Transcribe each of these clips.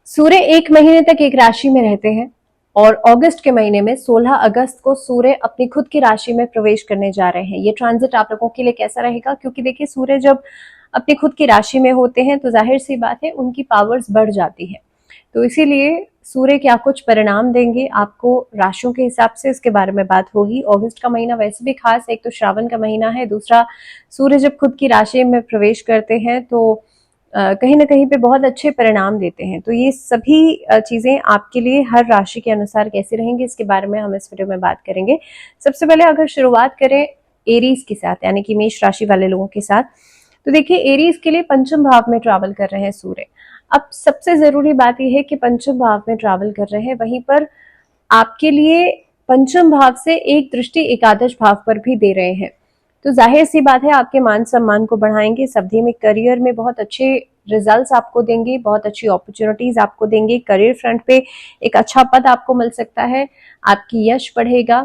सूर्य एक महीने तक एक राशि में रहते हैं और अगस्त के महीने में 16 अगस्त को सूर्य अपनी खुद की राशि में प्रवेश करने जा रहे हैं। ये ट्रांजिट आप लोगों के लिए कैसा रहेगा? क्योंकि देखिए, सूर्य जब अपनी खुद की राशि में होते हैं तो जाहिर सी बात है उनकी पावर्स बढ़ जाती है। तो इसीलिए सूर्य क्या कुछ परिणाम देंगे आपको राशियों के हिसाब से, इसके बारे में बात होगी। अगस्त का महीना वैसे भी खास, एक तो श्रावण का महीना है, दूसरा सूर्य जब खुद की राशि में प्रवेश करते हैं तो कहीं ना कहीं पे बहुत अच्छे परिणाम देते हैं। तो ये सभी चीजें आपके लिए हर राशि के अनुसार कैसी रहेंगी, इसके बारे में हम इस वीडियो में बात करेंगे। सबसे पहले अगर शुरुआत करें एरीज के साथ, यानी कि मेष राशि वाले लोगों के साथ, तो देखिए एरीज के लिए पंचम भाव में ट्रैवल कर रहे हैं सूर्य। अब सबसे जरूरी बात यह है कि पंचम भाव में ट्रैवल कर रहे हैं, वहीं पर आपके लिए पंचम भाव से एक दृष्टि एकादश भाव पर भी दे रहे हैं। तो जाहिर सी बात है आपके मान सम्मान को बढ़ाएंगे, इस अवधि में करियर में बहुत अच्छे रिजल्ट्स आपको देंगे, बहुत अच्छी अपॉर्चुनिटीज आपको देंगे। करियर फ्रंट पे एक अच्छा पद आपको मिल सकता है, आपकी यश बढ़ेगा।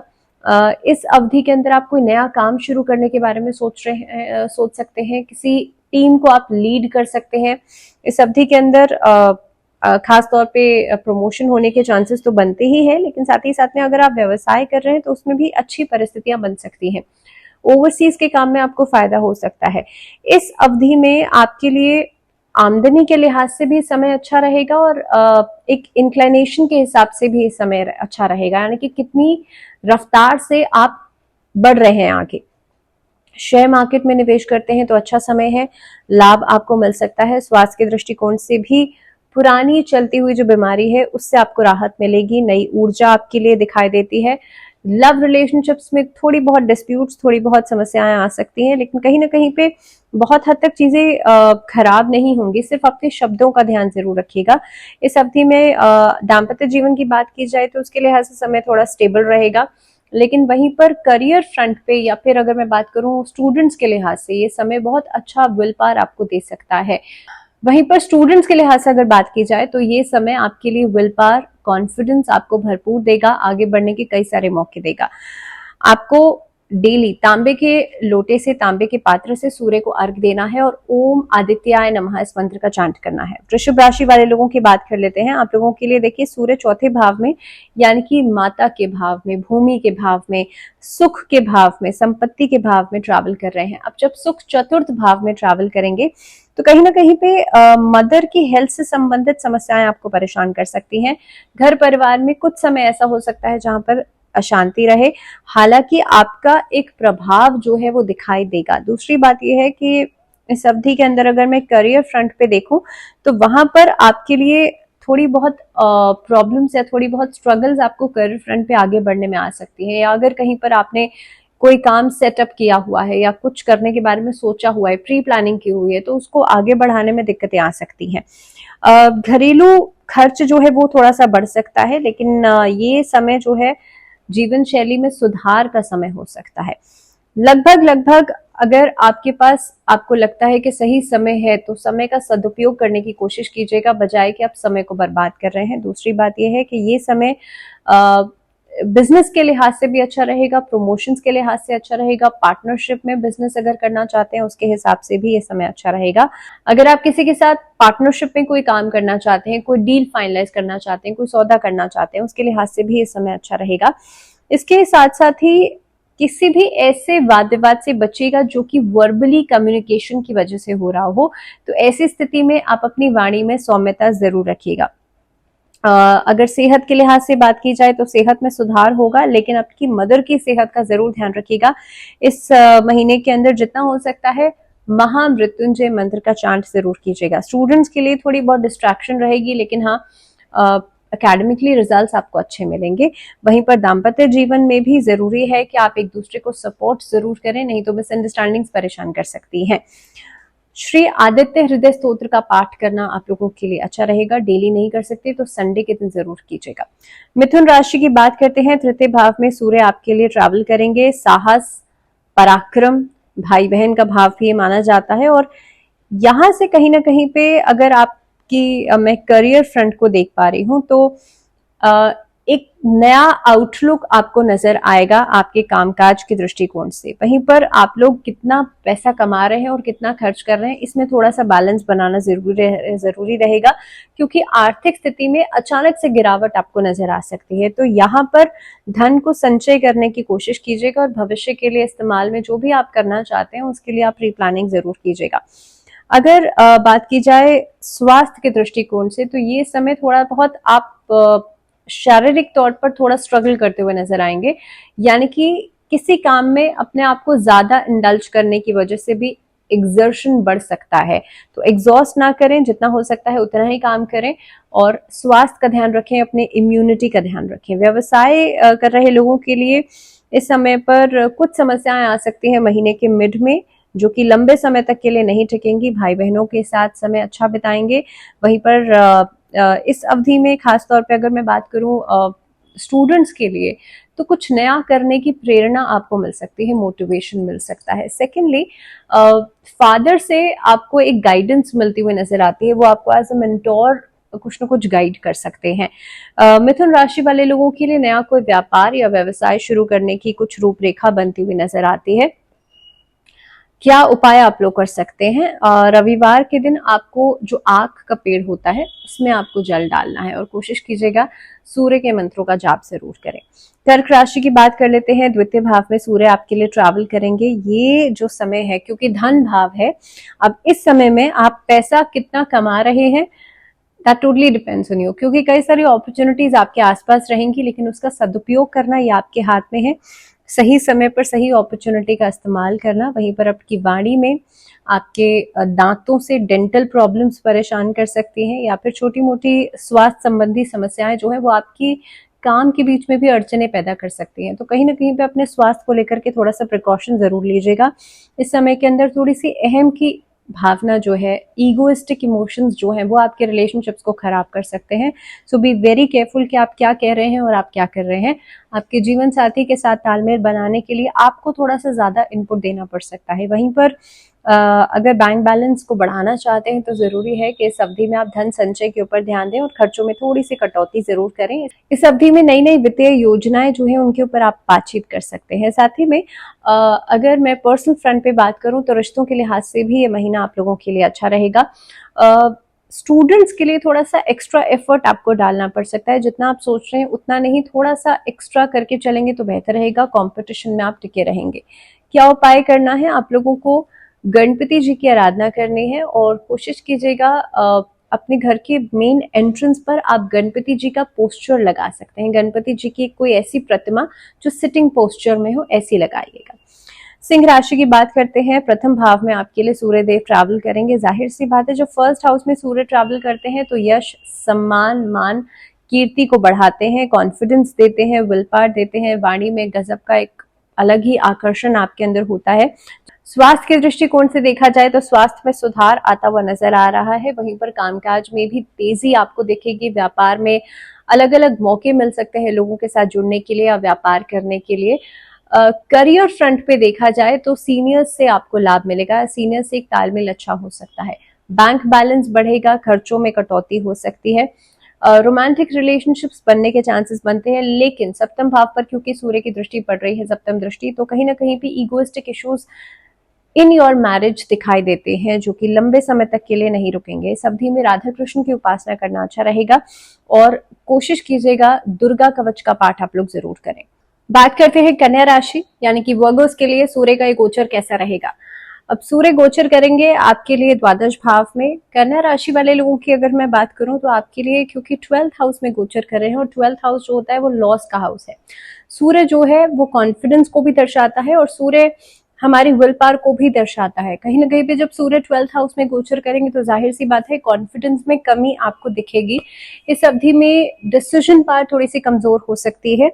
इस अवधि के अंदर आप कोई नया काम शुरू करने के बारे में सोच सकते हैं, किसी टीम को आप लीड कर सकते हैं। इस अवधि के अंदर खास तौर पे प्रमोशन होने के चांसेस तो बनते ही हैं, लेकिन साथ ही साथ में अगर आप व्यवसाय कर रहे हैं तो उसमें भी अच्छी परिस्थितियां बन सकती हैं। ओवरसीज के काम में आपको फायदा हो सकता है। इस अवधि में आपके लिए आमदनी के लिहाज से भी समय अच्छा रहेगा और एक इंक्लिनेशन के हिसाब से भी समय अच्छा रहेगा, यानी कि कितनी रफ्तार से आप बढ़ रहे हैं आगे। शेयर मार्केट में निवेश करते हैं तो अच्छा समय है, लाभ आपको मिल सकता है। स्वास्थ्य के दृष्टिकोण से भी पुरानी चलती हुई जो बीमारी है उससे आपको राहत मिलेगी, नई ऊर्जा आपके लिए दिखाई देती है। लव रिलेशनशिप्स में थोड़ी बहुत डिस्प्यूट्स, थोड़ी बहुत समस्याएं आ सकती हैं, लेकिन कहीं ना कहीं पे बहुत हद तक चीजें खराब नहीं होंगी। सिर्फ अपने शब्दों का ध्यान जरूर रखिएगा। इस अवधि में दाम्पत्य जीवन की बात की जाए तो उसके लिहाज से समय थोड़ा स्टेबल रहेगा, लेकिन वहीं पर करियर फ्रंट पे या फिर अगर मैं बात करूं स्टूडेंट्स के लिहाज से, ये समय बहुत अच्छा विल पावर आपको दे सकता है। वहीं पर स्टूडेंट्स के लिहाज से अगर बात की जाए तो ये समय आपके लिए विल पावर, कॉन्फिडेंस आपको भरपूर देगा, आगे बढ़ने के कई सारे मौके देगा। आपको डेली तांबे के लोटे से, तांबे के पात्र से सूर्य को अर्घ देना है और ओम आदित्याय नमः इस मंत्र का चांट करना है। वृषभ राशि वाले लोगों की बात कर लेते हैं। आप लोगों के लिए देखिए, सूर्य चौथे भाव में, यानी कि माता के भाव में, भूमि के भाव में, सुख के भाव में, संपत्ति के भाव में ट्रैवल कर रहे हैं। अब जब सुख चतुर्थ भाव में ट्रैवल करेंगे तो कहीं ना कहीं पे मदर की हेल्थ से संबंधित समस्याएं आपको परेशान कर सकती हैं। घर परिवार में कुछ समय ऐसा हो सकता है जहां पर अशांति रहे, हालांकि आपका एक प्रभाव जो है वो दिखाई देगा। दूसरी बात यह है कि इस अवधि के अंदर अगर मैं करियर फ्रंट पे देखूं तो वहां पर आपके लिए थोड़ी बहुत प्रॉब्लम्स या थोड़ी बहुत स्ट्रगल्स आपको करियर फ्रंट पे आगे बढ़ने में आ सकती है, या अगर कहीं पर आपने कोई काम सेटअप किया हुआ है या कुछ करने के बारे में सोचा हुआ है, प्री प्लानिंग की हुई है, तो उसको आगे बढ़ाने में दिक्कतें आ सकती हैं। घरेलू खर्च जो है वो थोड़ा सा बढ़ सकता है, लेकिन ये समय जो है जीवन शैली में सुधार का समय हो सकता है। लगभग अगर आपके पास, आपको लगता है कि सही समय है तो समय का सदुपयोग करने की कोशिश कीजिएगा, बजाय कि आप समय को बर्बाद कर रहे हैं। दूसरी बात यह है कि ये समय बिजनेस के लिहाज से भी अच्छा रहेगा, प्रमोशंस के लिहाज से अच्छा रहेगा, पार्टनरशिप में बिजनेस अगर करना चाहते हैं उसके हिसाब से भी ये समय अच्छा रहेगा। अगर आप किसी के साथ पार्टनरशिप में कोई काम करना चाहते हैं, कोई डील फाइनलाइज करना चाहते हैं, कोई सौदा करना चाहते हैं, उसके लिहाज से भी ये समय अच्छा रहेगा। इसके साथ साथ ही किसी भी ऐसे वाद विवाद से बचिएगा जो कि वर्बली कम्युनिकेशन की वजह से हो रहा हो। तो ऐसी स्थिति में आप अपनी वाणी में सौम्यता जरूर रखिएगा। अगर सेहत के लिहाज से बात की जाए तो सेहत में सुधार होगा, लेकिन आपकी मदर की सेहत का जरूर ध्यान रखिएगा। इस महीने के अंदर जितना हो सकता है महामृत्युंजय मंत्र का चांट जरूर कीजिएगा। स्टूडेंट्स के लिए थोड़ी बहुत डिस्ट्रैक्शन रहेगी, लेकिन हाँ, एकेडमिकली रिजल्ट्स आपको अच्छे मिलेंगे। वहीं पर दाम्पत्य जीवन में भी जरूरी है कि आप एक दूसरे को सपोर्ट जरूर करें, नहीं तो मिसअंडरस्टैंडिंग्स परेशान कर सकती हैं। श्री आदित्य हृदय स्तोत्र का पाठ करना आप लोगों के लिए अच्छा रहेगा। डेली नहीं कर सकते तो संडे के दिन जरूर कीजिएगा। मिथुन राशि की बात करते हैं। तृतीय भाव में सूर्य आपके लिए ट्रैवल करेंगे। साहस, पराक्रम, भाई बहन का भाव भी माना जाता है, और यहां से कहीं ना कहीं पे अगर आपकी मैं करियर फ्रंट को देख पा रही हूं तो एक नया आउटलुक आपको नजर आएगा आपके कामकाज के दृष्टिकोण से। वहीं पर आप लोग कितना पैसा कमा रहे हैं और कितना खर्च कर रहे हैं, इसमें थोड़ा सा बैलेंस बनाना जरूरी रहेगा, क्योंकि आर्थिक स्थिति में अचानक से गिरावट आपको नजर आ सकती है। तो यहाँ पर धन को संचय करने की कोशिश कीजिएगा और भविष्य के लिए इस्तेमाल में जो भी आप करना चाहते हैं उसके लिए आप प्लानिंग जरूर कीजिएगा। अगर बात की जाए स्वास्थ्य के दृष्टिकोण से, तो ये समय थोड़ा बहुत आप शारीरिक तौर पर थोड़ा स्ट्रगल करते हुए नजर आएंगे, यानी कि किसी काम में अपने आप को ज्यादा इंडल्ज करने की वजह से भी एग्जर्शन बढ़ सकता है। तो एग्जॉस्ट ना करें, जितना हो सकता है उतना ही काम करें और स्वास्थ्य का ध्यान रखें, अपने इम्यूनिटी का ध्यान रखें। व्यवसाय कर रहे लोगों के लिए इस समय पर कुछ समस्याएं आ सकती हैं महीने के मिड में, जो कि लंबे समय तक के लिए नहीं टिकेंगी। भाई बहनों के साथ समय अच्छा बिताएंगे। वहीं पर इस अवधि में खास तौर पे अगर मैं बात करूं स्टूडेंट्स के लिए, तो कुछ नया करने की प्रेरणा आपको मिल सकती है, मोटिवेशन मिल सकता है। सेकेंडली, फादर से आपको एक गाइडेंस मिलती हुई नजर आती है, वो आपको एज अ मेंटोर कुछ न कुछ गाइड कर सकते हैं। मिथुन राशि वाले लोगों के लिए नया कोई व्यापार या व्यवसाय शुरू करने की कुछ रूपरेखा बनती हुई नजर आती है। क्या उपाय आप लोग कर सकते हैं? रविवार के दिन आपको जो आक का पेड़ होता है उसमें आपको जल डालना है और कोशिश कीजिएगा सूर्य के मंत्रों का जाप जरूर करें। कर्क राशि की बात कर लेते हैं। द्वितीय भाव में सूर्य आपके लिए ट्रैवल करेंगे। ये जो समय है, क्योंकि धन भाव है, अब इस समय में आप पैसा कितना कमा रहे हैं that totally depends on you, क्योंकि कई सारी अपॉर्चुनिटीज आपके आसपास रहेंगी, लेकिन उसका सदुपयोग करना ये आपके हाथ में है। सही समय पर सही अपॉर्चुनिटी का इस्तेमाल करना। वहीं पर आपकी वाणी में आपके दांतों से डेंटल प्रॉब्लम्स परेशान कर सकती हैं, या फिर छोटी मोटी स्वास्थ्य संबंधी समस्याएं जो है वो आपकी काम के बीच में भी अड़चने पैदा कर सकती हैं। तो कहीं ना कहीं पे अपने स्वास्थ्य को लेकर के थोड़ा सा प्रिकॉशन जरूर लीजिएगा। इस समय के अंदर थोड़ी सी अहम की भावना जो है, ईगोइस्टिक इमोशंस जो हैं, वो आपके रिलेशनशिप्स को खराब कर सकते हैं। सो बी वेरी केयरफुल कि आप क्या कह रहे हैं और आप क्या कर रहे हैं। आपके जीवन साथी के साथ तालमेल बनाने के लिए आपको थोड़ा सा ज्यादा इनपुट देना पड़ सकता है। वहीं पर अगर बैंक बैलेंस को बढ़ाना चाहते हैं तो जरूरी है कि इस अवधि में आप धन संचय के ऊपर ध्यान दें और खर्चों में थोड़ी सी कटौती जरूर करें। इस अवधि में नई नई वित्तीय योजनाएं जो है उनके ऊपर आप बातचीत कर सकते हैं। साथ ही में अगर मैं पर्सनल फ्रंट पे बात करूं तो रिश्तों के लिहाज से भी ये महीना आप लोगों के लिए अच्छा रहेगा। स्टूडेंट्स के लिए थोड़ा सा एक्स्ट्रा एफर्ट आपको डालना पड़ सकता है। जितना आप सोच रहे हैं उतना नहीं, थोड़ा सा एक्स्ट्रा करके चलेंगे तो बेहतर रहेगा। कंपटीशन में आप टिके रहेंगे। क्या उपाय करना है? आप लोगों को गणपति जी की आराधना करनी है और कोशिश कीजिएगा अपने घर के मेन एंट्रेंस पर आप गणपति जी का पोस्चर लगा सकते हैं। गणपति जी की कोई ऐसी प्रतिमा जो सिटिंग पोस्चर में हो, ऐसी लगाइएगा। सिंह राशि की बात करते हैं। प्रथम भाव में आपके लिए सूर्य देव ट्रैवल करेंगे। जाहिर सी बात है, जब फर्स्ट हाउस में सूर्य ट्रैवल करते हैं तो यश, सम्मान, मान, कीर्ति को बढ़ाते हैं, कॉन्फिडेंस देते हैं, विल पावर देते हैं। वाणी में गजब का एक अलग ही आकर्षण आपके अंदर होता है। स्वास्थ्य के दृष्टिकोण से देखा जाए तो स्वास्थ्य में सुधार आता हुआ नजर आ रहा है। वहीं पर कामकाज में भी तेजी आपको दिखेगी। व्यापार में अलग अलग मौके मिल सकते हैं लोगों के साथ जुड़ने के लिए या व्यापार करने के लिए। करियर फ्रंट पे देखा जाए तो सीनियर्स से आपको लाभ मिलेगा। सीनियर्स से एक तालमेल अच्छा हो सकता है। बैंक बैलेंस बढ़ेगा, खर्चों में कटौती हो सकती है। रोमांटिक रिलेशनशिप्स बनने के चांसेस बनते हैं, लेकिन सप्तम भाव पर क्योंकि सूर्य की दृष्टि पड़ रही है, सप्तम दृष्टि, तो कहीं ना कहीं भी egoistic issues in your marriage दिखाई देते हैं, जो कि लंबे समय तक के लिए नहीं रुकेंगे। इस अवधि में राधा कृष्ण की उपासना करना अच्छा रहेगा और कोशिश कीजिएगा दुर्गा कवच का पाठ आप लोग जरूर करें। बात करते हैं कन्या राशि यानी कि वर्गोस के लिए सूर्य का एक गोचर कैसा रहेगा। अब सूर्य गोचर करेंगे आपके लिए द्वादश भाव में। कन्या राशि वाले लोगों की अगर मैं बात करूं तो आपके लिए, क्योंकि 12th हाउस में गोचर कर रहे हैं और 12th हाउस जो होता है वो लॉस का हाउस है। सूर्य जो है वो कॉन्फिडेंस को भी दर्शाता है और सूर्य हमारी विल पावर को भी दर्शाता है। कहीं ना कहीं पे जब सूर्य 12th हाउस में गोचर करेंगे तो जाहिर सी बात है कॉन्फिडेंस में कमी आपको दिखेगी। इस अवधि में डिसीजन पावर थोड़ी सी कमजोर हो सकती है।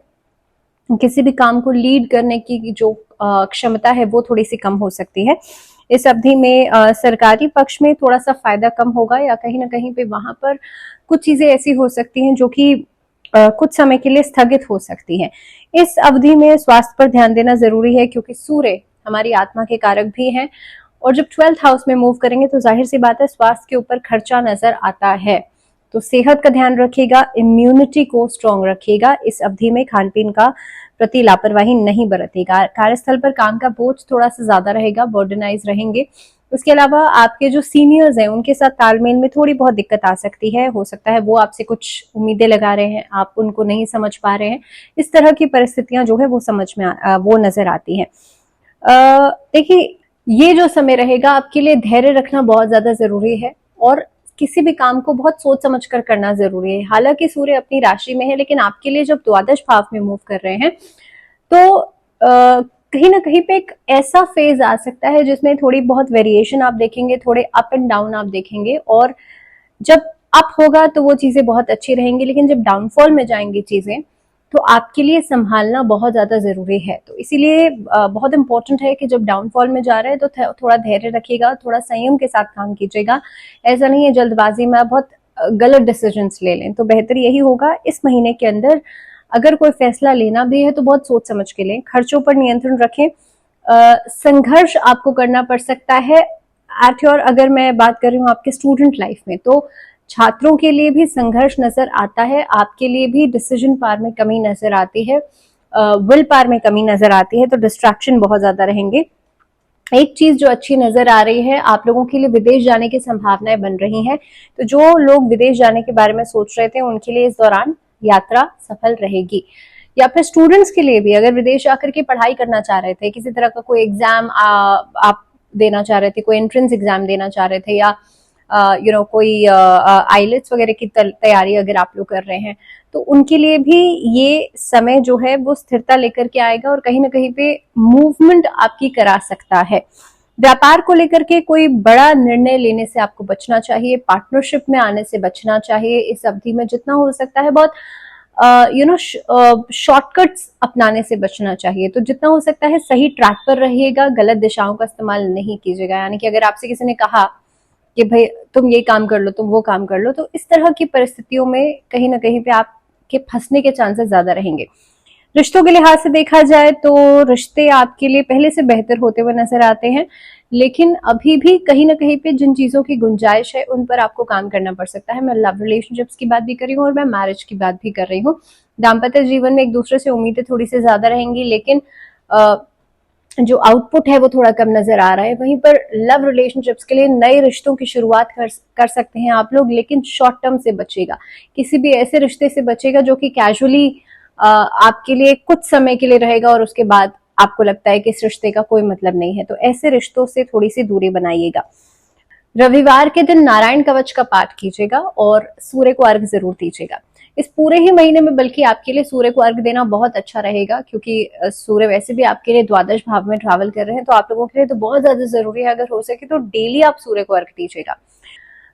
किसी भी काम को लीड करने की जो क्षमता है वो थोड़ी सी कम हो सकती है। इस अवधि में सरकारी पक्ष में थोड़ा सा फायदा कम होगा, या कहीं ना कहीं पे वहां पर कुछ चीजें ऐसी हो सकती हैं जो कि कुछ समय के लिए स्थगित हो सकती हैं। इस अवधि में स्वास्थ्य पर ध्यान देना जरूरी है, क्योंकि सूर्य हमारी आत्मा के कारक भी हैं और जब 12th हाउस में मूव करेंगे तो जाहिर सी बात है स्वास्थ्य के ऊपर खर्चा नजर आता है। तो सेहत का ध्यान रखिएगा, इम्यूनिटी को स्ट्रांग रखिएगा। इस अवधि में खान पीन का प्रति लापरवाही नहीं बरतिएगा। कार्यस्थल पर काम का बोझ थोड़ा सा ज्यादा रहेगा, बर्डनाइज रहेंगे। उसके अलावा आपके जो सीनियर्स हैं उनके साथ तालमेल में थोड़ी बहुत दिक्कत आ सकती है। हो सकता है वो आपसे कुछ उम्मीदें लगा रहे हैं, आप उनको नहीं समझ पा रहे हैं। इस तरह की परिस्थितियां जो है वो वो नजर आती हैं। देखिए, ये जो समय रहेगा आपके लिए धैर्य रखना बहुत ज्यादा जरूरी है और किसी भी काम को बहुत सोच समझ कर करना जरूरी है। हालांकि सूर्य अपनी राशि में है, लेकिन आपके लिए जब द्वादश भाव में मूव कर रहे हैं तो कहीं ना कहीं पे एक ऐसा फेज आ सकता है जिसमें थोड़ी बहुत वेरिएशन आप देखेंगे, थोड़े अप एंड डाउन आप देखेंगे। और जब अप होगा तो वो चीजें बहुत अच्छी रहेंगी, लेकिन जब डाउनफॉल में जाएंगी चीजें तो आपके लिए संभालना बहुत ज्यादा जरूरी है। तो इसीलिए बहुत इंपॉर्टेंट है कि जब डाउनफॉल में जा रहे हैं तो थोड़ा धैर्य रखिएगा, थोड़ा संयम के साथ काम कीजिएगा। ऐसा नहीं है जल्दबाजी में आप बहुत गलत डिसीजंस ले लें। तो बेहतर यही होगा इस महीने के अंदर अगर कोई फैसला लेना भी है तो बहुत सोच समझ के लें। खर्चों पर नियंत्रण रखें। संघर्ष आपको करना पड़ सकता है एट योर, अगर मैं बात कर रही हूँ आपके स्टूडेंट लाइफ में, तो छात्रों के लिए भी संघर्ष नजर आता है। आपके लिए भी डिसीजन पावर में कमी नजर आती है, विल पावर में कमी नजर आती है। तो डिस्ट्रैक्शन बहुत ज्यादा रहेंगे। एक चीज जो अच्छी नजर आ रही है, आप लोगों के लिए विदेश जाने की संभावनाएं बन रही हैं। तो जो लोग विदेश जाने के बारे में सोच रहे थे उनके लिए इस दौरान यात्रा सफल रहेगी। या फिर स्टूडेंट्स के लिए भी, अगर विदेश आकर के पढ़ाई करना चाह रहे थे, किसी तरह का कोई एग्जाम आप देना चाह रहे थे, कोई एंट्रेंस एग्जाम देना चाह रहे थे, या कोई आईलेट्स वगैरह की तैयारी अगर आप लोग कर रहे हैं, तो उनके लिए भी ये समय जो है वो स्थिरता लेकर के आएगा और कहीं ना कहीं पे मूवमेंट आपकी करा सकता है। व्यापार को लेकर के कोई बड़ा निर्णय लेने से आपको बचना चाहिए, पार्टनरशिप में आने से बचना चाहिए। इस अवधि में जितना हो सकता है बहुत शॉर्टकट्स अपनाने से बचना चाहिए। तो जितना हो सकता है सही ट्रैक पर रहिएगा, गलत दिशाओं का इस्तेमाल नहीं कीजिएगा। यानी कि अगर आपसे किसी ने कहा कि भाई तुम ये काम कर लो, तुम वो काम कर लो, तो इस तरह की परिस्थितियों में कहीं ना कहीं पे आपके फंसने के चांसेस ज्यादा रहेंगे। रिश्तों के लिहाज से देखा जाए तो रिश्ते आपके लिए पहले से बेहतर होते हुए नजर आते हैं, लेकिन अभी भी कहीं ना कहीं पे जिन चीजों की गुंजाइश है उन पर आपको काम करना पड़ सकता है। मैं लव रिलेशनशिप्स की बात भी कर रही हूँ और मैं मैरिज की बात भी कर रही हूँ। दाम्पत्य जीवन में एक दूसरे से उम्मीदें थोड़ी सी ज्यादा रहेंगी, लेकिन जो आउटपुट है वो थोड़ा कम नजर आ रहा है। वहीं पर लव रिलेशनशिप्स के लिए नए रिश्तों की शुरुआत कर सकते हैं आप लोग, लेकिन शॉर्ट टर्म से बचेगा। किसी भी ऐसे रिश्ते से बचेगा जो कि कैजुअली आपके लिए कुछ समय के लिए रहेगा और उसके बाद आपको लगता है कि इस रिश्ते का कोई मतलब नहीं है। तो ऐसे रिश्तों से थोड़ी सी दूरी बनाइएगा। रविवार के दिन नारायण कवच का पाठ कीजिएगा और सूर्य को अर्घ जरूर दीजिएगा। इस पूरे ही महीने में बल्कि आपके लिए सूर्य को अर्घ देना बहुत अच्छा रहेगा, क्योंकि सूर्य वैसे भी आपके लिए द्वादश भाव में ट्रैवल कर रहे हैं। तो आप लोगों के लिए तो बहुत ज्यादा जरूरी है, अगर हो सके तो डेली आप सूर्य को अर्घ दीजिएगा।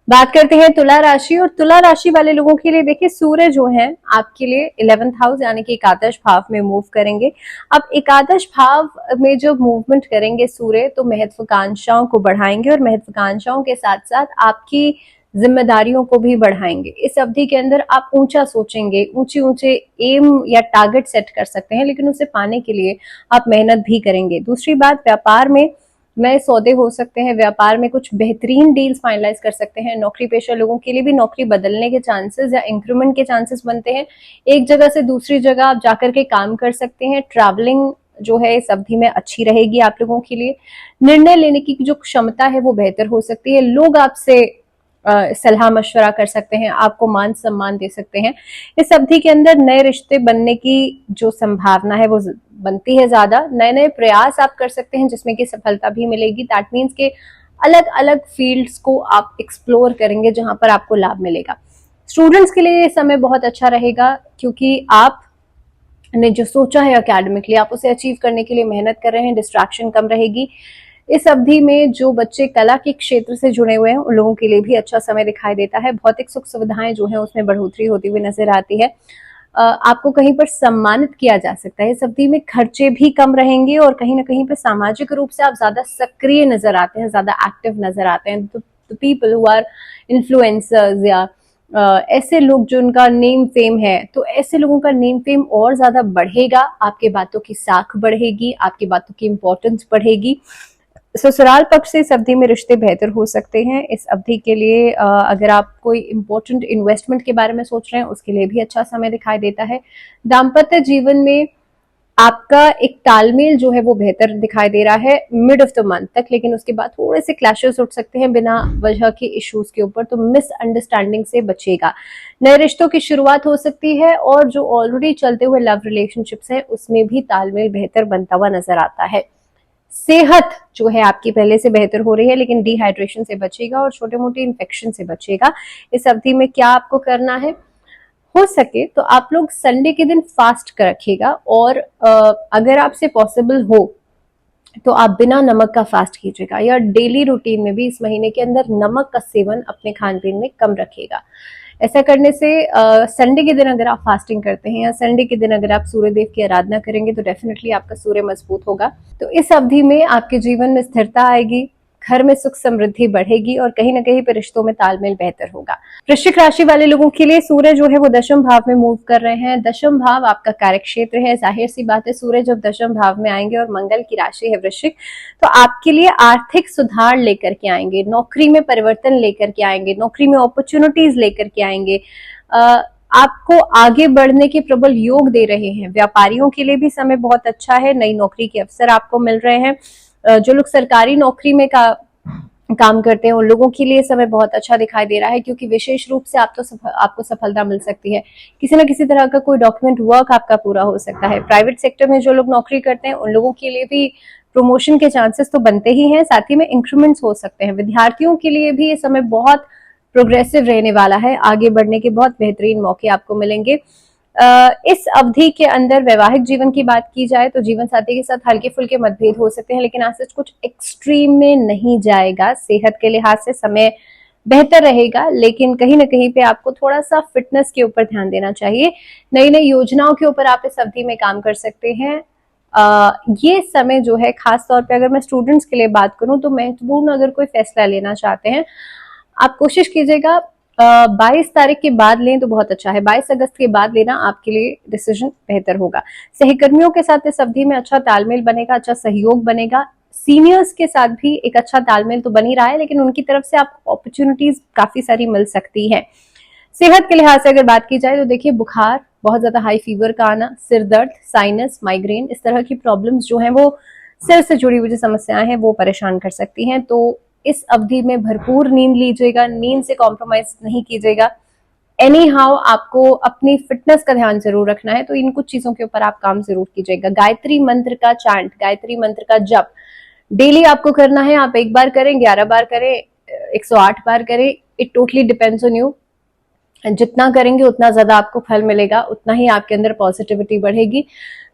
बात करते हैं तुला राशि, और तुला राशि वाले लोगों के लिए देखिए सूर्य जो है आपके लिए 11th हाउस यानी कि एकादश भाव में मूव करेंगे। अब एकादश भाव में जो मूवमेंट करेंगे सूर्य, तो महत्वाकांक्षाओं को बढ़ाएंगे और महत्वाकांक्षाओं के साथ साथ आपकी जिम्मेदारियों को भी बढ़ाएंगे। इस अवधि के अंदर आप ऊंचा सोचेंगे, ऊंचे ऊंचे एम या टारगेट सेट कर सकते हैं, लेकिन उसे पाने के लिए आप मेहनत भी करेंगे। दूसरी बात, व्यापार में नए सौदे हो सकते हैं, व्यापार में कुछ बेहतरीन डील्स फाइनलाइज कर सकते हैं। नौकरी पेशा लोगों के लिए भी नौकरी बदलने के चांसेस या इंक्रीमेंट के चांसेस बनते हैं। एक जगह से दूसरी जगह आप जाकर के काम कर सकते हैं। ट्रैवलिंग जो है इस अवधि में अच्छी रहेगी आप लोगों के लिए। निर्णय लेने की जो क्षमता है वो बेहतर हो सकती है। लोग आपसे सलाह मशवरा कर सकते हैं, आपको मान सम्मान दे सकते हैं। इस अवधि के अंदर नए रिश्ते बनने की जो संभावना है वो बनती है ज्यादा। नए नए प्रयास आप कर सकते हैं जिसमें कि सफलता भी मिलेगी। दैट मीन्स के अलग अलग फील्ड्स को आप एक्सप्लोर करेंगे जहां पर आपको लाभ मिलेगा। स्टूडेंट्स के लिए ये समय बहुत अच्छा रहेगा, क्योंकि आप ने जो सोचा है एकेडमिकली आप उसे अचीव करने के लिए मेहनत कर रहे हैं। डिस्ट्रैक्शन कम रहेगी। इस अवधि में जो बच्चे कला के क्षेत्र से जुड़े हुए हैं उन लोगों के लिए भी अच्छा समय दिखाई देता है। भौतिक सुख सुविधाएं जो है उसमें बढ़ोतरी होती हुई नजर आती है। आपको कहीं पर सम्मानित किया जा सकता है। इस अवधि में खर्चे भी कम रहेंगे और कहीं ना कहीं पर सामाजिक रूप से आप ज्यादा सक्रिय नजर आते हैं, ज्यादा एक्टिव नजर आते हैं। तो पीपल हु आर इन्फ्लुएंसर्स या ऐसे लोग जो उनका नेम फेम है, तो ऐसे लोगों का नेम फेम और ज्यादा बढ़ेगा। आपके बातों की साख बढ़ेगी, आपकी बातों की इंपॉर्टेंस बढ़ेगी। ससुराल पक्ष से इस अवधि में रिश्ते बेहतर हो सकते हैं। इस अवधि के लिए अगर आप कोई इंपॉर्टेंट इन्वेस्टमेंट के बारे में सोच रहे हैं उसके लिए भी अच्छा समय दिखाई देता है। दाम्पत्य जीवन में आपका एक तालमेल जो है वो बेहतर दिखाई दे रहा है मिड ऑफ द मंथ तक, लेकिन उसके बाद थोड़े से क्लैशेस उठ सकते हैं बिना वजह के इश्यूज के ऊपर, तो मिसअंडरस्टैंडिंग से बचेगा। नए रिश्तों की शुरुआत हो सकती है और जो ऑलरेडी चलते हुए लव रिलेशनशिप्स है उसमें भी तालमेल बेहतर बनता हुआ नजर आता है। सेहत जो है आपकी पहले से बेहतर हो रही है, लेकिन डिहाइड्रेशन से बचेगा और छोटे मोटे इन्फेक्शन से बचेगा। इस अवधि में क्या आपको करना है, हो सके तो आप लोग संडे के दिन फास्ट कर रखिएगा, और अगर आपसे पॉसिबल हो तो आप बिना नमक का फास्ट कीजिएगा, या डेली रूटीन में भी इस महीने के अंदर नमक का सेवन अपने खान पीन में कम रखिएगा। ऐसा करने से संडे के दिन अगर आप फास्टिंग करते हैं या संडे के दिन अगर आप सूर्य देव की आराधना करेंगे तो डेफिनेटली आपका सूर्य मजबूत होगा। तो इस अवधि में आपके जीवन में स्थिरता आएगी, घर में सुख समृद्धि बढ़ेगी और कहीं ना कहीं पे रिश्तों में तालमेल बेहतर होगा। वृश्चिक राशि वाले लोगों के लिए सूर्य जो है वो दशम भाव में मूव कर रहे हैं। दशम भाव आपका कार्य क्षेत्र है। जाहिर सी बात है सूर्य जब दशम भाव में आएंगे और मंगल की राशि है वृश्चिक, तो आपके लिए आर्थिक सुधार लेकर के आएंगे, नौकरी में परिवर्तन लेकर के आएंगे, नौकरी में अपॉर्चुनिटीज लेकर के आएंगे, आपको आगे बढ़ने के प्रबल योग दे रहे हैं। व्यापारियों के लिए भी समय बहुत अच्छा है, नई नौकरी के अवसर आपको मिल रहे हैं। जो लोग सरकारी नौकरी में काम करते हैं उन लोगों के लिए समय बहुत अच्छा दिखाई दे रहा है, क्योंकि विशेष रूप से आपको सफलता मिल सकती है। किसी न किसी तरह का कोई डॉक्यूमेंट वर्क आपका पूरा हो सकता है। प्राइवेट सेक्टर में जो लोग नौकरी करते हैं उन लोगों के लिए भी प्रमोशन के चांसेस तो बनते ही हैं, साथ ही में इंक्रीमेंट्स हो सकते हैं। विद्यार्थियों के लिए भी ये समय बहुत प्रोग्रेसिव रहने वाला है, आगे बढ़ने के बहुत बेहतरीन मौके आपको मिलेंगे। इस अवधि के अंदर वैवाहिक जीवन की बात की जाए तो जीवन साथी के साथ हल्के फुल्के मतभेद हो सकते हैं, लेकिन आज से कुछ एक्सट्रीम में नहीं जाएगा। सेहत के लिहाज से समय बेहतर रहेगा, लेकिन कहीं ना कहीं पे आपको थोड़ा सा फिटनेस के ऊपर ध्यान देना चाहिए। नई नई योजनाओं के ऊपर आप इस अवधि में काम कर सकते हैं। ये समय जो है खास तौर पे अगर मैं स्टूडेंट्स के लिए बात करूं तो महत्वपूर्ण अगर कोई फैसला लेना चाहते हैं आप कोशिश कीजिएगा 22 तारीख के बाद लें तो बहुत अच्छा है। 22 अगस्त के बाद लेना आपके लिए डिसीजन बेहतर होगा। सहकर्मियों के साथ इस अवधि में अच्छा तालमेल बनेगा, अच्छा सहयोग बनेगा। सीनियर्स के साथ भी एक अच्छा तालमेल तो बन ही रहा है, लेकिन उनकी तरफ से आपको अपॉर्चुनिटीज काफी सारी मिल सकती है। सेहत के लिहाज से अगर बात की जाए तो देखिए बुखार, बहुत ज्यादा हाई फीवर का आना, सिर दर्द, साइनस, माइग्रेन, इस तरह की प्रॉब्लम्स जो हैं वो सिर से जुड़ी हुई जो समस्याएं हैं वो परेशान कर सकती हैं। तो इस अवधि में भरपूर नींद लीजिएगा, नींद से कॉम्प्रोमाइज नहीं कीजिएगा। एनी हाउ आपको अपनी फिटनेस का ध्यान जरूर रखना है, तो इन कुछ चीजों के ऊपर आप काम जरूर कीजिएगा। गायत्री मंत्र का चांट, गायत्री मंत्र का जप डेली आपको करना है। आप 1 बार करें, 11 बार करें, 108 बार करें, it totally depends on you. जितना करेंगे उतना ज्यादा आपको फल मिलेगा, उतना ही आपके अंदर पॉजिटिविटी बढ़ेगी।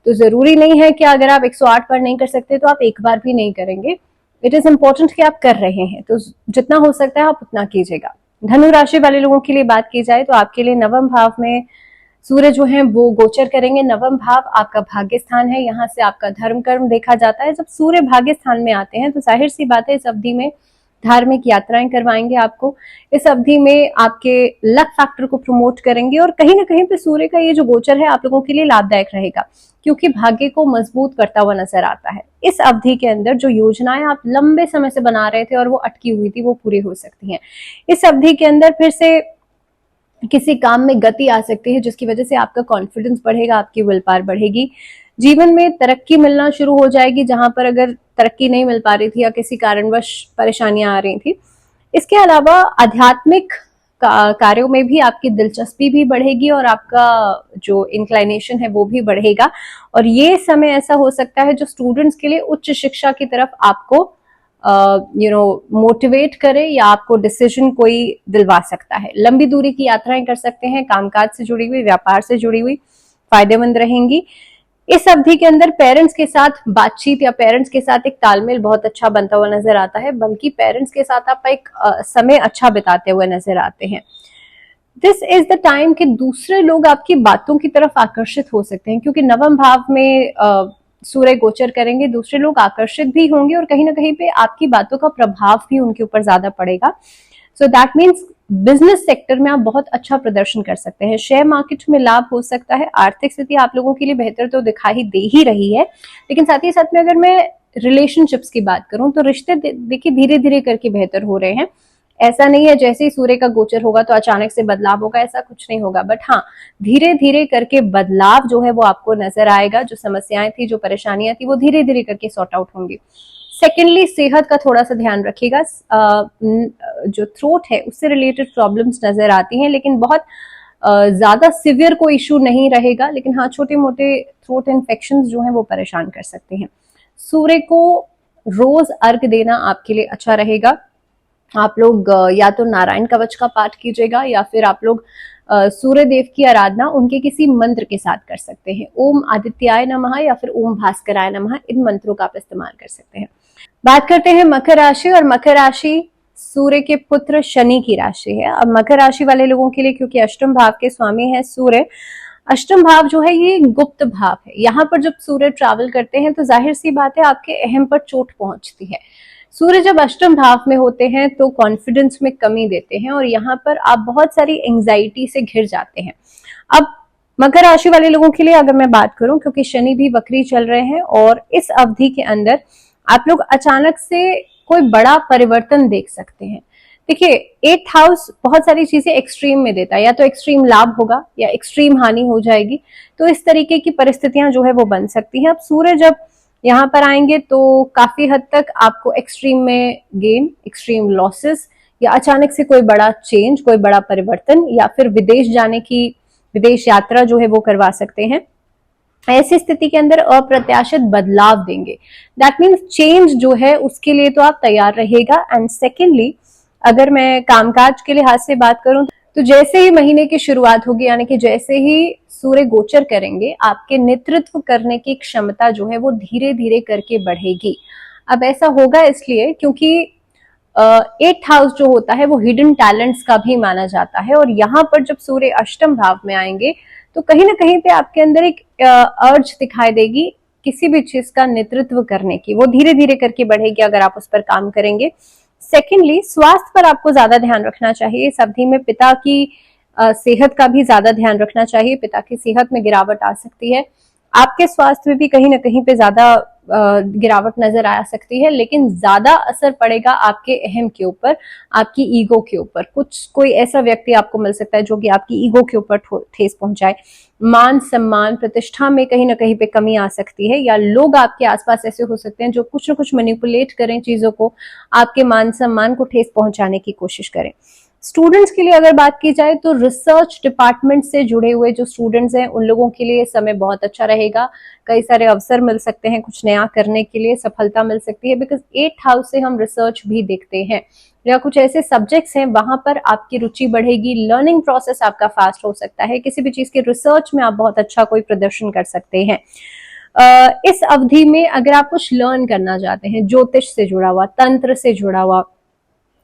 तो जरूरी नहीं है कि अगर आप 108 बार नहीं कर सकते तो आप 1 बार भी नहीं करेंगे। इट इज इम्पोर्टेंट कि आप कर रहे हैं, तो जितना हो सकता है आप उतना कीजिएगा। धनु राशि वाले लोगों के लिए बात की जाए तो आपके लिए नवम भाव में सूर्य जो है वो गोचर करेंगे। नवम भाव आपका भाग्य स्थान है, यहाँ से आपका धर्म कर्म देखा जाता है। जब सूर्य भाग्य स्थान में आते हैं तो जाहिर सी बात है इस अवधि में धार्मिक यात्राएं करवाएंगे आपको। इस अवधि में आपके लक फैक्टर को प्रमोट करेंगे, और कहीं ना कहीं पे सूर्य का ये जो गोचर है आप लोगों के लिए लाभदायक रहेगा, क्योंकि भाग्य को मजबूत करता हुआ नजर आता है। इस अवधि के अंदर जो योजनाएं आप लंबे समय से बना रहे थे और वो अटकी हुई थी वो पूरी हो सकती हैं। इस अवधि के अंदर फिर से किसी काम में गति आ सकती है, जिसकी वजह से आपका कॉन्फिडेंस बढ़ेगा, आपकी विल पावर बढ़ेगी। जीवन में तरक्की मिलना शुरू हो जाएगी, जहां पर अगर तरक्की नहीं मिल पा रही थी या किसी कारणवश परेशानियां आ रही थी। इसके अलावा आध्यात्मिक कार्यों में भी आपकी दिलचस्पी भी बढ़ेगी और आपका जो इंक्लाइनेशन है वो भी बढ़ेगा। और ये समय ऐसा हो सकता है जो स्टूडेंट्स के लिए उच्च शिक्षा की तरफ आपको मोटिवेट करे या आपको डिसीजन कोई दिलवा सकता है। लंबी दूरी की यात्राएं कर सकते हैं, कामकाज से जुड़ी हुई, व्यापार से जुड़ी हुई, फायदेमंद रहेंगी। इस अवधि के अंदर पेरेंट्स के साथ बातचीत या पेरेंट्स के साथ एक तालमेल बहुत अच्छा बनता हुआ नजर आता है, बल्कि पेरेंट्स के साथ आप एक समय अच्छा बिताते हुए नजर आते हैं। दिस इज द टाइम कि दूसरे लोग आपकी बातों की तरफ आकर्षित हो सकते हैं, क्योंकि नवम भाव में सूर्य गोचर करेंगे, दूसरे लोग आकर्षित भी होंगे और कहीं ना कहीं पे आपकी बातों का प्रभाव भी उनके ऊपर ज्यादा पड़ेगा। So that means business sector में आप बहुत अच्छा प्रदर्शन कर सकते हैं। शेयर मार्केट में लाभ हो सकता है। आर्थिक स्थिति आप लोगों के लिए बेहतर तो दिखाई दे ही रही है, लेकिन साथ ही साथ में अगर मैं रिलेशनशिप्स की बात करूं तो रिश्ते देखिए धीरे धीरे करके बेहतर हो रहे हैं। ऐसा नहीं है जैसे ही सूर्य का गोचर होगा तो अचानक से बदलाव होगा, ऐसा कुछ नहीं होगा, बट हाँ धीरे धीरे करके बदलाव जो है वो आपको नजर आएगा। जो समस्याएं थी, जो परेशानियां थी, वो धीरे धीरे करके सॉर्ट आउट होंगी। सेकेंडली, सेहत का थोड़ा सा ध्यान रखिएगा। जो थ्रोट है उससे रिलेटेड प्रॉब्लम्स नजर आती हैं, लेकिन बहुत ज्यादा सिवियर कोई इशू नहीं रहेगा, लेकिन हाँ छोटे मोटे थ्रोट इन्फेक्शंस जो हैं वो परेशान कर सकते हैं। सूर्य को रोज अर्घ देना आपके लिए अच्छा रहेगा। आप लोग या तो नारायण कवच का पाठ कीजिएगा या फिर आप लोग सूर्य देव की आराधना उनके किसी मंत्र के साथ कर सकते हैं। ओम आदित्याय नमः या फिर ओम भास्कराय नमः, इन मंत्रों का आप इस्तेमाल कर सकते हैं। बात करते हैं मकर राशि, और मकर राशि सूर्य के पुत्र शनि की राशि है। अब मकर राशि वाले लोगों के लिए, क्योंकि अष्टम भाव के स्वामी है सूर्य, अष्टम भाव जो है ये गुप्त भाव है। यहाँ पर जब सूर्य ट्रैवल करते हैं तो जाहिर सी बात है आपके अहम पर चोट पहुंचती है। सूर्य जब अष्टम भाव में होते हैं तो कॉन्फिडेंस में कमी देते हैं और यहाँ पर आप बहुत सारी एंजाइटी से घिर जाते हैं। अब मकर राशि वाले लोगों के लिए अगर मैं बात करूं, क्योंकि शनि भी वक्री चल रहे हैं और इस अवधि के अंदर आप लोग अचानक से कोई बड़ा परिवर्तन देख सकते हैं। देखिए, 8th हाउस बहुत सारी चीजें एक्सट्रीम में देता है, या तो एक्सट्रीम लाभ होगा या एक्सट्रीम हानि हो जाएगी, तो इस तरीके की परिस्थितियां जो है वो बन सकती हैं। अब सूर्य जब यहाँ पर आएंगे तो काफी हद तक आपको एक्सट्रीम में गेन, एक्सट्रीम लॉसेस, या अचानक से कोई बड़ा चेंज, कोई बड़ा परिवर्तन, या फिर विदेश जाने की, विदेश यात्रा जो है वो करवा सकते हैं। ऐसी स्थिति के अंदर अप्रत्याशित बदलाव देंगे। दैट मीन्स चेंज जो है उसके लिए तो आप तैयार रहेगा। एंड सेकेंडली, अगर मैं कामकाज के लिहाज से बात करूं तो जैसे ही महीने की शुरुआत होगी, यानी कि जैसे ही सूर्य गोचर करेंगे, आपके नेतृत्व करने की क्षमता जो है वो धीरे धीरे करके बढ़ेगी। अब ऐसा होगा इसलिए क्योंकि 8th हाउस जो होता है वो हिडन टैलेंट्स का भी माना जाता है, और यहाँ पर जब सूर्य अष्टम भाव में आएंगे तो कहीं ना कहीं पे आपके अंदर एक अर्ज दिखाई देगी किसी भी चीज का नेतृत्व करने की, वो धीरे धीरे करके बढ़ेगी अगर आप उस पर काम करेंगे। सेकेंडली, स्वास्थ्य पर आपको ज्यादा ध्यान रखना चाहिए। इस अवधि में पिता की सेहत का भी ज्यादा ध्यान रखना चाहिए। पिता की सेहत में गिरावट आ सकती है, आपके स्वास्थ्य में भी कहीं ना कहीं पे ज्यादा गिरावट नजर आ सकती है, लेकिन ज्यादा असर पड़ेगा आपके अहम के ऊपर, आपकी ईगो के ऊपर। कोई ऐसा व्यक्ति आपको मिल सकता है जो कि आपकी ईगो के ऊपर ठेस पहुंचाए। मान सम्मान प्रतिष्ठा में कहीं ना कहीं पे कमी आ सकती है, या लोग आपके आसपास ऐसे हो सकते हैं जो कुछ ना कुछ मैनिपुलेट करें चीजों को, आपके मान सम्मान को ठेस पहुंचाने की कोशिश करें। स्टूडेंट्स के लिए अगर बात की जाए तो रिसर्च डिपार्टमेंट से जुड़े हुए जो स्टूडेंट्स हैं उन लोगों के लिए समय बहुत अच्छा रहेगा। कई सारे अवसर मिल सकते हैं, कुछ नया करने के लिए सफलता मिल सकती है, बिकॉज 8th हाउस से हम रिसर्च भी देखते हैं, या कुछ ऐसे सब्जेक्ट्स हैं वहां पर आपकी रुचि बढ़ेगी। लर्निंग प्रोसेस आपका फास्ट हो सकता है, किसी भी चीज के रिसर्च में आप बहुत अच्छा कोई प्रदर्शन कर सकते हैं। इस अवधि में अगर आप कुछ लर्न करना चाहते हैं, ज्योतिष से जुड़ा हुआ, तंत्र से जुड़ा हुआ,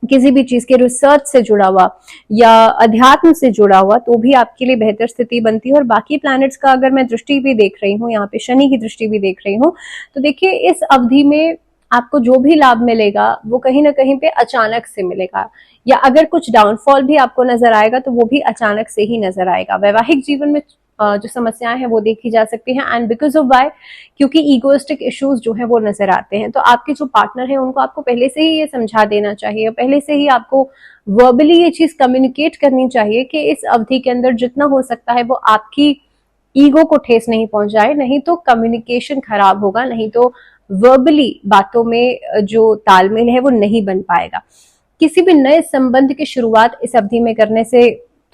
किसी भी चीज के रिसर्च से जुड़ा हुआ या अध्यात्म से जुड़ा हुआ, तो भी आपके लिए बेहतर स्थिति बनती है। और बाकी प्लैनेट्स का अगर मैं दृष्टि भी देख रही हूँ, यहाँ पे शनि की दृष्टि भी देख रही हूँ, तो देखिए इस अवधि में आपको जो भी लाभ मिलेगा वो कहीं ना कहीं पे अचानक से मिलेगा, या अगर कुछ डाउनफॉल भी आपको नजर आएगा तो वो भी अचानक से ही नजर आएगा। वैवाहिक जीवन में जो समस्याएं हैं वो देखी जा सकती हैं, एंड बिकॉज ऑफ वाई, क्योंकि ईगोइस्टिक इश्यूज जो है वो नजर आते हैं। तो आपके जो पार्टनर है उनको आपको पहले से ही ये समझा देना चाहिए, पहले से ही आपको वर्बली ये चीज कम्युनिकेट करनी चाहिए कि इस अवधि के अंदर जितना हो सकता है वो आपकी ईगो को ठेस नहीं पहुंचाए, नहीं तो कम्युनिकेशन खराब होगा, नहीं तो वर्बली बातों में जो तालमेल है वो नहीं बन पाएगा। किसी भी नए संबंध की शुरुआत इस अवधि में करने से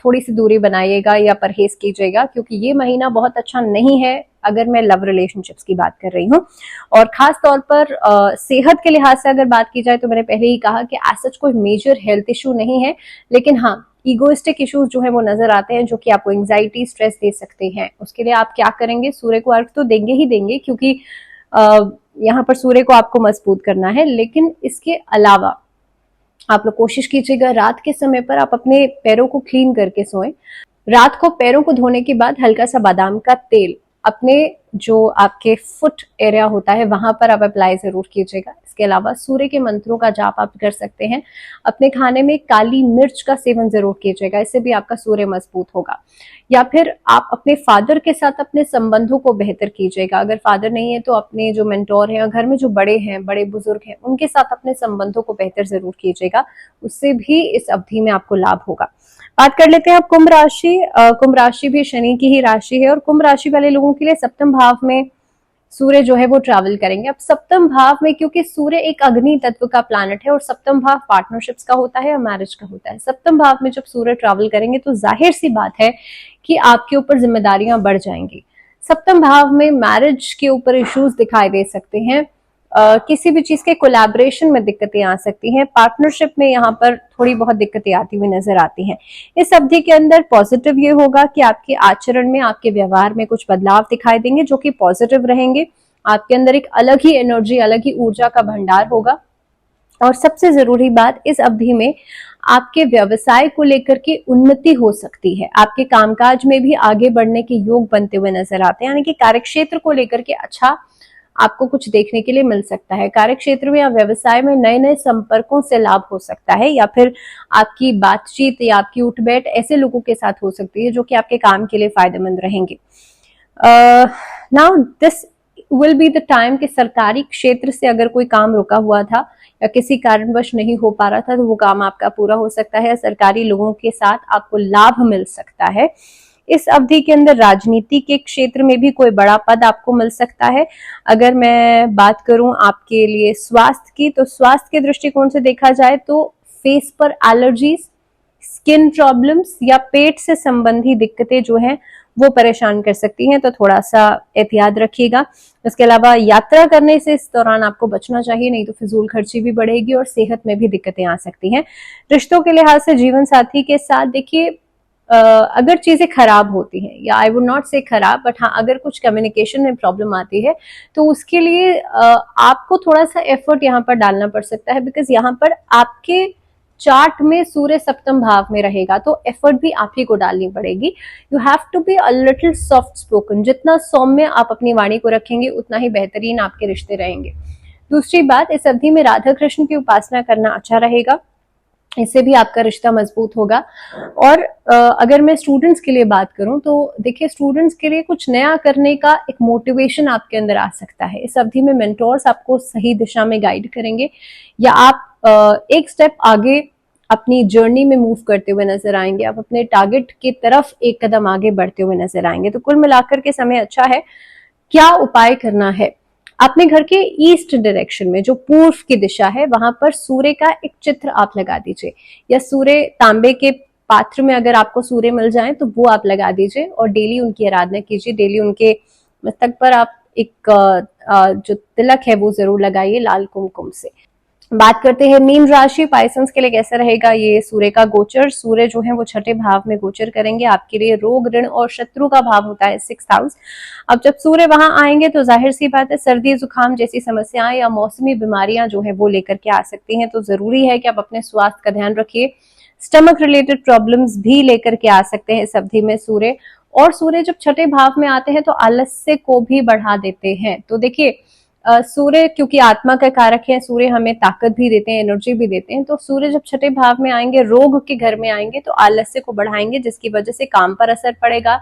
थोड़ी सी दूरी बनाइएगा या परहेज कीजिएगा, क्योंकि ये महीना बहुत अच्छा नहीं है अगर मैं लव रिलेशनशिप्स की बात कर रही हूँ। और खास तौर पर सेहत के लिहाज से अगर बात की जाए तो मैंने पहले ही कहा कि ऐसा कोई मेजर हेल्थ इशू नहीं है, लेकिन हाँ ईगोइस्टिक इश्यूज जो है वो नजर आते हैं, जो कि आपको एंजाइटी, स्ट्रेस दे सकते हैं। उसके लिए आप क्या करेंगे, सूर्य को अर्घ तो देंगे ही देंगे, क्योंकि यहाँ पर सूर्य को आपको मजबूत करना है, लेकिन इसके अलावा आप लोग कोशिश कीजिएगा रात के समय पर आप अपने पैरों को क्लीन करके सोएं। रात को पैरों को धोने के बाद हल्का सा बादाम का तेल अपने जो आपके फुट एरिया होता है वहां पर आप अप्लाई जरूर कीजिएगा। इसके अलावा सूर्य के मंत्रों का जाप आप कर सकते हैं। अपने खाने में काली मिर्च का सेवन जरूर कीजिएगा, इससे भी आपका सूर्य मजबूत होगा। या फिर आप अपने फादर के साथ अपने संबंधों को बेहतर कीजिएगा। अगर फादर नहीं है तो अपने जो मेंटोर हैं, घर में जो बड़े हैं, बड़े बुजुर्ग हैं, उनके साथ अपने संबंधों को बेहतर जरूर कीजिएगा, उससे भी इस अवधि में आपको लाभ होगा। बात कर लेते हैं अब कुंभ राशि। कुंभ राशि भी शनि की ही राशि है और कुंभ राशि वाले लोगों के लिए सप्तम भाव में सूर्य जो है वो ट्रैवल करेंगे। अब सप्तम भाव में, क्योंकि सूर्य एक अग्नि तत्व का प्लैनेट है और सप्तम भाव पार्टनरशिप्स का होता है और मैरिज का होता है, सप्तम भाव में जब सूर्य ट्रैवल करेंगे तो जाहिर सी बात है कि आपके ऊपर जिम्मेदारियां बढ़ जाएंगी। सप्तम भाव में मैरिज के ऊपर इश्यूज दिखाई दे सकते हैं। किसी भी चीज के कोलैबोरेशन में दिक्कतें आ सकती हैं। पार्टनरशिप में यहाँ पर थोड़ी बहुत दिक्कतें आती हुई नजर आती हैं। इस अवधि के अंदर पॉजिटिव ये होगा कि आपके आचरण में, आपके व्यवहार में कुछ बदलाव दिखाई देंगे जो कि पॉजिटिव रहेंगे। आपके अंदर एक अलग ही एनर्जी, अलग ही ऊर्जा का भंडार होगा। और सबसे जरूरी बात, इस अवधि में आपके व्यवसाय को लेकर के उन्नति हो सकती है। आपके कामकाज में भी आगे बढ़ने के योग बनते हुए नजर आते हैं, यानी कि कार्यक्षेत्र को लेकर के अच्छा आपको कुछ देखने के लिए मिल सकता है। कार्यक्षेत्र में या व्यवसाय में नए नए संपर्कों से लाभ हो सकता है, या फिर आपकी बातचीत या आपकी उठ बैठ ऐसे लोगों के साथ हो सकती है जो कि आपके काम के लिए फायदेमंद रहेंगे। Now this will be the time कि सरकारी क्षेत्र से अगर कोई काम रुका हुआ था या किसी कारणवश नहीं हो पा रहा था तो वो काम आपका पूरा हो सकता है। सरकारी लोगों के साथ आपको लाभ मिल सकता है। इस अवधि के अंदर राजनीति के क्षेत्र में भी कोई बड़ा पद आपको मिल सकता है। अगर मैं बात करूं आपके लिए स्वास्थ्य की, तो स्वास्थ्य के दृष्टिकोण से देखा जाए तो फेस पर एलर्जीज, स्किन प्रॉब्लम्स या पेट से संबंधी दिक्कतें जो हैं वो परेशान कर सकती हैं, तो थोड़ा सा एहतियात रखिएगा। इसके अलावा यात्रा करने से इस दौरान आपको बचना चाहिए, नहीं तो फिजूल खर्ची भी बढ़ेगी और सेहत में भी दिक्कतें आ सकती हैं। रिश्तों के लिहाज से जीवन साथी के साथ देखिए, अगर चीजें खराब होती हैं, या आई वुड नॉट से खराब, बट हाँ अगर कुछ कम्युनिकेशन में प्रॉब्लम आती है तो उसके लिए आपको थोड़ा सा एफर्ट यहाँ पर डालना पड़ सकता है। बिकॉज यहाँ पर आपके चार्ट में सूर्य सप्तम भाव में रहेगा तो एफर्ट भी आप ही को डालनी पड़ेगी। You have to be a little soft spoken. जितना सौम्य आप अपनी वाणी को रखेंगे उतना ही बेहतरीन आपके रिश्ते रहेंगे। दूसरी बात, इस अवधि में राधा कृष्ण की उपासना करना अच्छा रहेगा, इससे भी आपका रिश्ता मजबूत होगा। और अगर मैं स्टूडेंट्स के लिए बात करूं तो देखिए, स्टूडेंट्स के लिए कुछ नया करने का एक मोटिवेशन आपके अंदर आ सकता है। इस अवधि में मेंटोर्स आपको सही दिशा में गाइड करेंगे, या आप एक स्टेप आगे अपनी जर्नी में मूव करते हुए नजर आएंगे। आप अपने टारगेट की तरफ एक कदम आगे बढ़ते हुए नजर आएंगे। तो कुल मिलाकर के समय अच्छा है। क्या उपाय करना है? अपने घर के ईस्ट डायरेक्शन में, जो पूर्व की दिशा है, वहां पर सूर्य का एक चित्र आप लगा दीजिए, या सूर्य तांबे के पात्र में अगर आपको सूर्य मिल जाए तो वो आप लगा दीजिए और डेली उनकी आराधना कीजिए। डेली उनके मस्तक पर आप एक जो तिलक है वो जरूर लगाइए लाल कुमकुम से। बात करते हैं मीन राशि, पाइसेंस के लिए कैसा रहेगा ये सूर्य का गोचर। सूर्य जो है वो छठे भाव में गोचर करेंगे। आपके लिए रोग, ऋण और शत्रु का भाव होता है 6th हाउस। अब जब सूर्य वहां आएंगे तो जाहिर सी बात है सर्दी जुकाम जैसी समस्याएं या मौसमी बीमारियां जो है वो लेकर के आ सकती हैं। तो जरूरी है कि आप अपने स्वास्थ्य का ध्यान रखिए। स्टमक रिलेटेड प्रॉब्लम्स भी लेकर के आ सकते हैं इस अवधि में सूर्य। और सूर्य जब छठे भाव में आते हैं तो आलस्य को भी बढ़ा देते हैं। तो देखिए, सूर्य क्योंकि आत्मा का कारक है, सूर्य हमें ताकत भी देते हैं, एनर्जी भी देते हैं। तो सूर्य जब छठे भाव में आएंगे, रोग के घर में आएंगे तो आलस्य को बढ़ाएंगे, जिसकी वजह से काम पर असर पड़ेगा,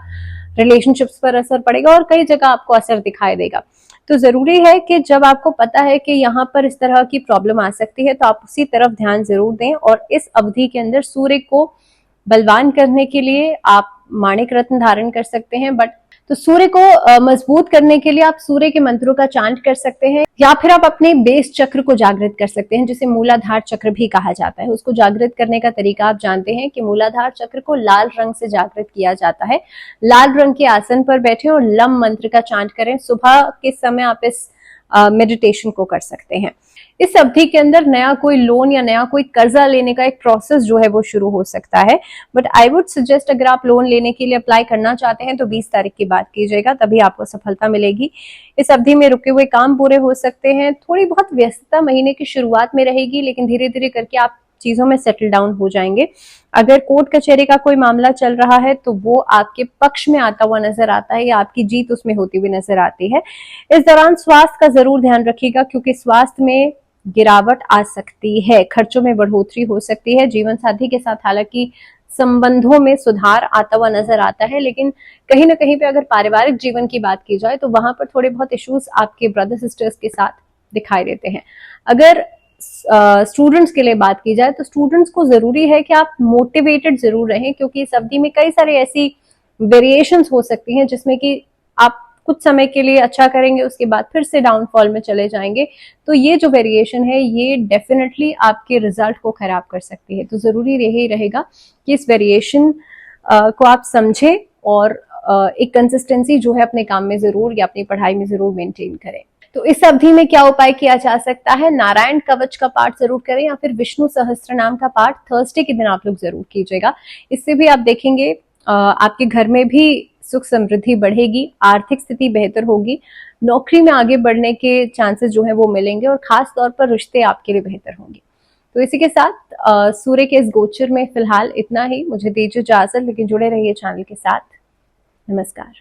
रिलेशनशिप्स पर असर पड़ेगा और कई जगह आपको असर दिखाई देगा। तो जरूरी है कि जब आपको पता है कि यहाँ पर इस तरह की प्रॉब्लम आ सकती है तो आप उसी तरफ ध्यान जरूर दें। और इस अवधि के अंदर सूर्य को बलवान करने के लिए आप माणिक रत्न धारण कर सकते हैं। बट तो सूर्य को मजबूत करने के लिए आप सूर्य के मंत्रों का चांट कर सकते हैं, या फिर आप अपने बेस चक्र को जागृत कर सकते हैं, जिसे मूलाधार चक्र भी कहा जाता है। उसको जागृत करने का तरीका आप जानते हैं कि मूलाधार चक्र को लाल रंग से जागृत किया जाता है। लाल रंग के आसन पर बैठे और लम मंत्र का चांट करें। सुबह के समय आप इस मेडिटेशन को कर सकते हैं। इस अवधि के अंदर नया कोई लोन या नया कोई कर्जा लेने का एक प्रोसेस जो है वो शुरू हो सकता है। बट आई वुड सजेस्ट, अगर आप लोन लेने के लिए अप्लाई करना चाहते हैं तो 20 तारीख की बात कीजिएगा, तभी आपको सफलता मिलेगी। इस अवधि में रुके हुए काम पूरे हो सकते हैं। थोड़ी बहुत व्यस्तता महीने की शुरुआत में रहेगी, लेकिन धीरे धीरे करके आप चीजों में सेटल डाउन हो जाएंगे। अगर कोर्ट कचहरी का कोई मामला चल रहा है तो वो आपके पक्ष में आता हुआ नजर आता है या आपकी जीत उसमें होती हुई नजर आती है। इस दौरान स्वास्थ्य का जरूर ध्यान रखिएगा, क्योंकि स्वास्थ्य में गिरावट आ सकती है, खर्चों में बढ़ोतरी हो सकती है। जीवन साथी के साथ हालांकि संबंधों में सुधार आता हुआ नजर आता है, लेकिन कहीं ना कहीं पे अगर पारिवारिक जीवन की बात की जाए तो वहां पर थोड़े बहुत इश्यूज आपके ब्रदर सिस्टर्स के साथ दिखाई देते हैं। अगर स्टूडेंट्स के लिए बात की जाए तो स्टूडेंट्स को जरूरी है कि आप मोटिवेटेड जरूर रहें, क्योंकि इस अवधि में कई सारे ऐसी वेरिएशंस हो सकती हैं जिसमें कि आप कुछ समय के लिए अच्छा करेंगे, उसके बाद फिर से डाउनफॉल में चले जाएंगे। तो ये जो वेरिएशन है ये डेफिनेटली आपके रिजल्ट को खराब कर सकती है। तो जरूरी यही रहेगा कि इस वेरिएशन को आप समझें और एक कंसिस्टेंसी जो है अपने काम में जरूर या अपनी पढ़ाई में जरूर मेंटेन करें। तो इस अवधि में क्या उपाय किया जा सकता है? नारायण कवच का पाठ जरूर करें या फिर विष्णु सहस्त्र नाम का पाठ थर्सडे के दिन आप लोग जरूर कीजिएगा। इससे भी आप देखेंगे आपके घर में भी सुख समृद्धि बढ़ेगी, आर्थिक स्थिति बेहतर होगी, नौकरी में आगे बढ़ने के चांसेस जो है वो मिलेंगे और खास तौर पर रिश्ते आपके लिए बेहतर होंगे। तो इसी के साथ सूर्य के इस गोचर में फिलहाल इतना ही। मुझे दीजिए इजाजत, लेकिन जुड़े रहिए चैनल के साथ। नमस्कार।